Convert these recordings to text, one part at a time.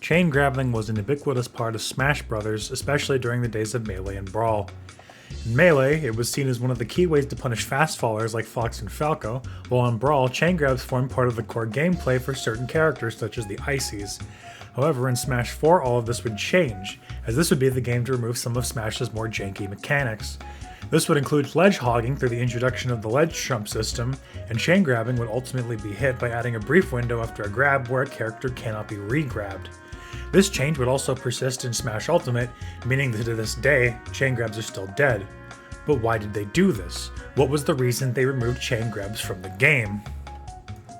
Chain grabbing was an ubiquitous part of Smash Bros., especially during the days of Melee and Brawl. In Melee, it was seen as one of the key ways to punish fast fallers like Fox and Falco, while in Brawl, chain grabs formed part of the core gameplay for certain characters such as the Ices. However, in Smash 4 all of this would change, as this would be the game to remove some of Smash's more janky mechanics. This would include ledge hogging through the introduction of the ledge jump system, and chain grabbing would ultimately be hit by adding a brief window after a grab where a character cannot be re-grabbed. This change would also persist in Smash Ultimate, meaning that to this day, chain grabs are still dead. But why did they do this? What was the reason they removed chain grabs from the game?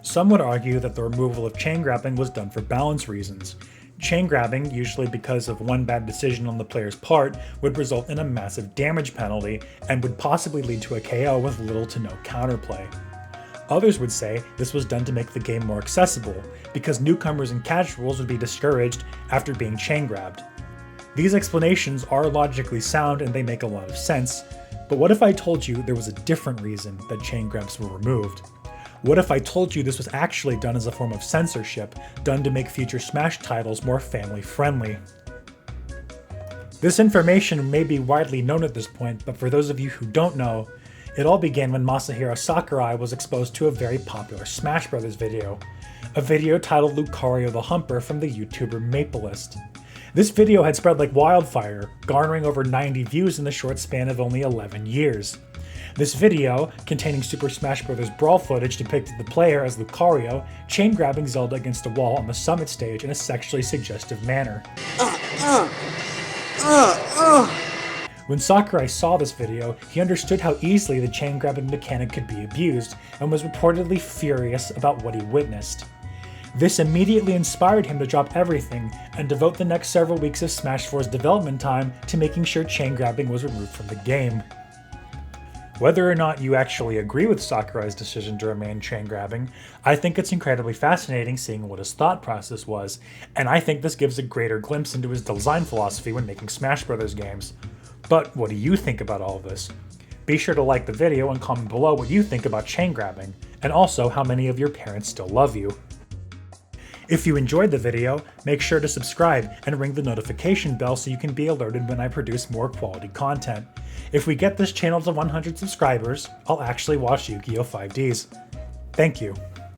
Some would argue that the removal of chain grabbing was done for balance reasons. Chain grabbing, usually because of one bad decision on the player's part, would result in a massive damage penalty and would possibly lead to a KO with little to no counterplay. Others would say this was done to make the game more accessible, because newcomers and casuals would be discouraged after being chain grabbed. These explanations are logically sound and they make a lot of sense, but what if I told you there was a different reason that chain grabs were removed? What if I told you this was actually done as a form of censorship, done to make future Smash titles more family-friendly? This information may be widely known at this point, but for those of you who don't know, it all began when Masahiro Sakurai was exposed to a very popular Smash Bros. Video, a video titled Lucario the Humper from the YouTuber Maplelist. This video had spread like wildfire, garnering over 90 views in the short span of only 11 years. This video, containing Super Smash Bros. Brawl footage, depicted the player as Lucario chain grabbing Zelda against a wall on the summit stage in a sexually suggestive manner. When Sakurai saw this video, he understood how easily the chain grabbing mechanic could be abused, and was reportedly furious about what he witnessed. This immediately inspired him to drop everything and devote the next several weeks of Smash 4's development time to making sure chain grabbing was removed from the game. Whether or not you actually agree with Sakurai's decision to remain chain grabbing, I think it's incredibly fascinating seeing what his thought process was, and I think this gives a greater glimpse into his design philosophy when making Smash Bros. Games. But what do you think about all of this? Be sure to like the video and comment below what you think about chain grabbing, and also how many of your parents still love you. If you enjoyed the video, make sure to subscribe and ring the notification bell so you can be alerted when I produce more quality content. If we get this channel to 100 subscribers, I'll actually watch Yu-Gi-Oh! 5Ds. Thank you.